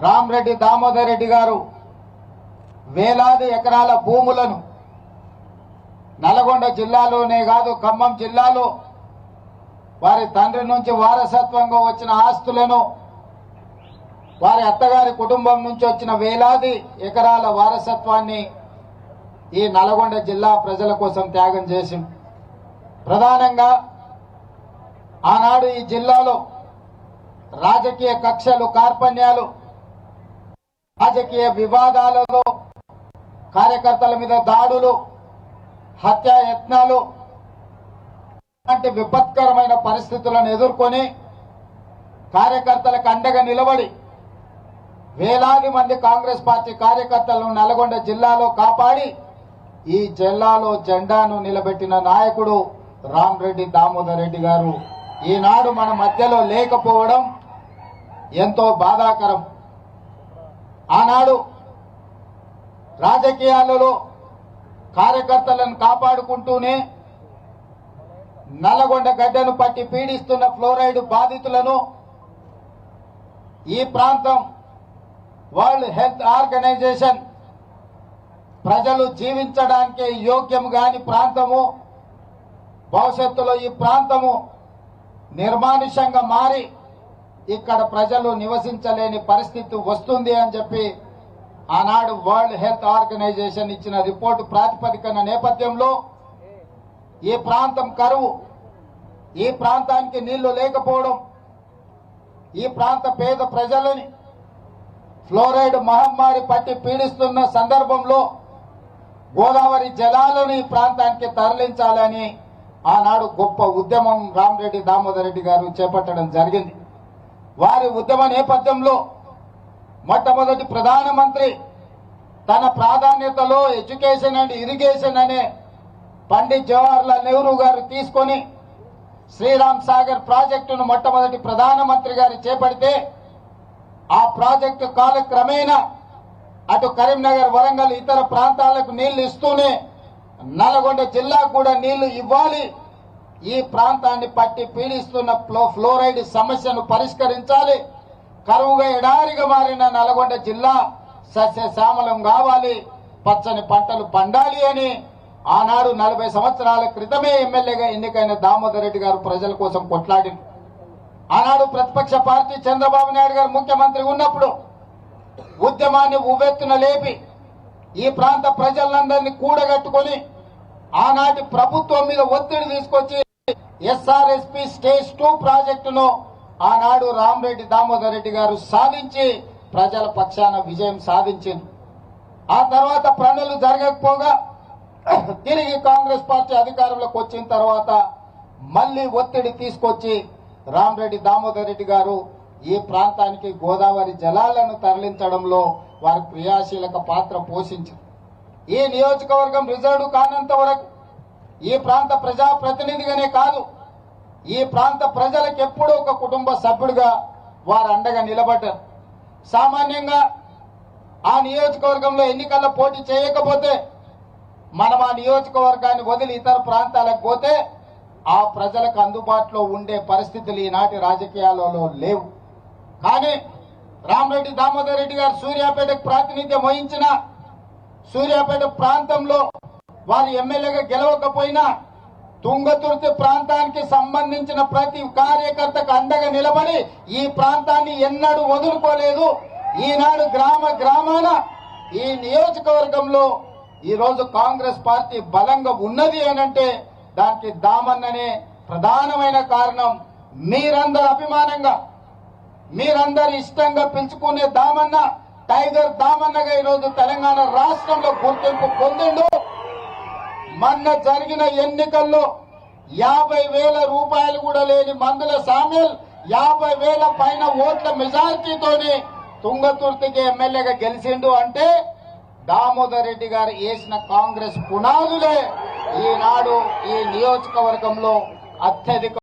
రామరెడ్డి దామోదర్ రెడ్డి గారు వేలాది ఎకరాల భూములను నల్గొండ జిల్లాలోనే కాదు ఖమ్మం జిల్లాలో వారి తండ్రి నుంచి వారసత్వంగా వచ్చిన ఆస్తులను వారి అత్తగారి కుటుంబం నుంచి వచ్చిన వేలాది ఎకరాల వారసత్వాన్ని ఈ నల్గొండ జిల్లా ప్రజల కోసం త్యాగం చేసింది. ప్రధానంగా ఆనాడు ఈ జిల్లాలో రాజకీయ కక్షలు కార్పణ్యాలు రాజకీయ వివాదాలలో కార్యకర్తల మీద దాడులు హత్యాయత్నాలు లాంటి విపత్కరమైన పరిస్థితులను ఎదుర్కొని కార్యకర్తలకు అండగా నిలబడి వేలాది మంది కాంగ్రెస్ పార్టీ కార్యకర్తలను నల్గొండ జిల్లాలో కాపాడి ఈ జిల్లాలో జెండాను నిలబెట్టిన నాయకుడు రామరెడ్డి దామోదర్ రెడ్డి గారు ఈనాడు మన మధ్యలో లేకపోవడం ఎంతో బాధాకరం. ఆనాడు రాజకీయాలలో కార్యకర్తలను కాపాడుకుంటూనే నల్లగొండ గడ్డను పట్టి పీడిస్తున్న ఫ్లోరైడ్ బాధితులను ఈ ప్రాంతం వరల్డ్ హెల్త్ ఆర్గనైజేషన్ ప్రజలు జీవించడానికి యోగ్యం కాని ప్రాంతము, భవిష్యత్తులో ఈ ప్రాంతము నిర్మానుష్యంగా మారి ఇక్కడ ప్రజలు నివసించలేని పరిస్థితి వస్తుంది అని చెప్పి ఆనాడు వరల్డ్ హెల్త్ ఆర్గనైజేషన్ ఇచ్చిన రిపోర్టు ప్రాతిపదికన నేపథ్యంలో ఈ ప్రాంతం కరువు, ఈ ప్రాంతానికి నీళ్లు లేకపోవడం, ఈ ప్రాంత పేద ప్రజలని ఫ్లోరైడ్ మహమ్మారి పట్టి పీడిస్తున్న సందర్భంలో గోదావరి జలాలను ఈ ప్రాంతానికి తరలించాలని ఆనాడు గొప్ప ఉద్యమం రామరెడ్డి దామోదర్ రెడ్డి గారు చేపట్టడం జరిగింది. వారి ఉద్యమ నేపథ్యంలో మొట్టమొదటి ప్రధానమంత్రి తన ప్రాధాన్యతలో ఎడ్యుకేషన్ అండ్ ఇరిగేషన్ అనే పండిత్ జవహర్లాల్ నెహ్రూ గారు తీసుకొని శ్రీరామ్ సాగర్ ప్రాజెక్టును మొట్టమొదటి ప్రధానమంత్రి గారు చేపడితే ఆ ప్రాజెక్టు కాలక్రమేణా అటు కరీంనగర్, వరంగల్ ఇతర ప్రాంతాలకు నీళ్లు ఇస్తూనే నల్గొండ జిల్లాకు కూడా నీళ్లు ఇవ్వాలి, ఈ ప్రాంతాన్ని పట్టి పీడిస్తున్న ఫ్లోరైడ్ సమస్యను పరిష్కరించాలి, కరువుగా ఎడారిగా మారిన నల్గొండ జిల్లా సస్యశ్యామలం కావాలి, పచ్చని పంటలు పండాలి అని ఆనాడు 40 సంవత్సరాల క్రితమే ఎమ్మెల్యేగా ఎన్నికైన దామోదర్ రెడ్డి గారు ప్రజల కోసం కొట్లాడింది. ఆనాడు ప్రతిపక్ష పార్టీ చంద్రబాబు నాయుడు గారు ముఖ్యమంత్రి ఉన్నప్పుడు ఉద్యమాన్ని ఉవ్వెత్తున లేపి ఈ ప్రాంత ప్రజలందరినీ కూడగట్టుకొని ఆనాటి ప్రభుత్వం మీద ఒత్తిడి తీసుకొచ్చి ఎస్ఆర్ఎస్పీ స్టేజ్ 2 ప్రాజెక్టును ఆనాడు రామరెడ్డి దామోదర్ రెడ్డి గారు సాధించి ప్రజల పక్షాన విజయం సాధించింది. ఆ తర్వాత పనులు జరగకపోగా తిరిగి కాంగ్రెస్ పార్టీ అధికారంలోకి వచ్చిన తర్వాత మళ్లీ ఒత్తిడి తీసుకొచ్చి రామరెడ్డి దామోదర్ రెడ్డి గారు ఈ ప్రాంతానికి గోదావరి జలాలను తరలించడంలో వారి క్రియాశీలక పాత్ర పోషించారు. ఈ నియోజకవర్గం రిజర్వ్ కానంత వరకు ఈ ప్రాంత ప్రజాప్రతినిధిగానే కాదు, ఈ ప్రాంత ప్రజలకు ఎప్పుడూ ఒక కుటుంబ సభ్యుడిగా వారు అండగా నిలబడ్డారు. సామాన్యంగా ఆ నియోజకవర్గంలో ఎన్నికల్లో పోటీ చేయకపోతే మనం ఆ నియోజకవర్గాన్ని వదిలి ఇతర ప్రాంతాలకు పోతే ఆ ప్రజలకు అందుబాటులో ఉండే పరిస్థితులు ఈనాటి రాజకీయాలలో లేవు. కానీ రామరెడ్డి దామోదర్ రెడ్డి గారు సూర్యాపేటకు ప్రాతినిధ్యం వహించిన సూర్యాపేట ప్రాంతంలో వారి ఎమ్మెల్యేగా గెలవకపోయినా తుంగతుర్తి ప్రాంతానికి సంబంధించిన ప్రతి కార్యకర్తకు అండగా నిలబడి ఈ ప్రాంతాన్ని ఎన్నడూ వదులుకోలేదు. ఈనాడు గ్రామ గ్రామాన ఈ నియోజకవర్గంలో ఈ రోజు కాంగ్రెస్ పార్టీ బలంగా ఉన్నది అనంటే దానికి దామన్ననే ప్రధానమైన కారణం. మీరందరూ అభిమానంగా మీరందరూ ఇష్టంగా పిలుచుకునే దామన్న టైగర్ దామన్నగా ఈరోజు తెలంగాణ రాష్ట్రంలో గుర్తింపు పొందిండు. మొన్న జరిగిన ఎన్నికల్లో 50,000 రూపాయలు కూడా లేని మందుల సామ్యుల్ 50,000 పైన ఓట్ల మెజారిటీతోనే తుంగతుర్తికి ఎమ్మెల్యేగా గెలిచిండు అంటే దామోదర్ రెడ్డి గారు వేసిన కాంగ్రెస్ పునాదులే ఈనాడు ఈ నియోజకవర్గంలో అత్యధిక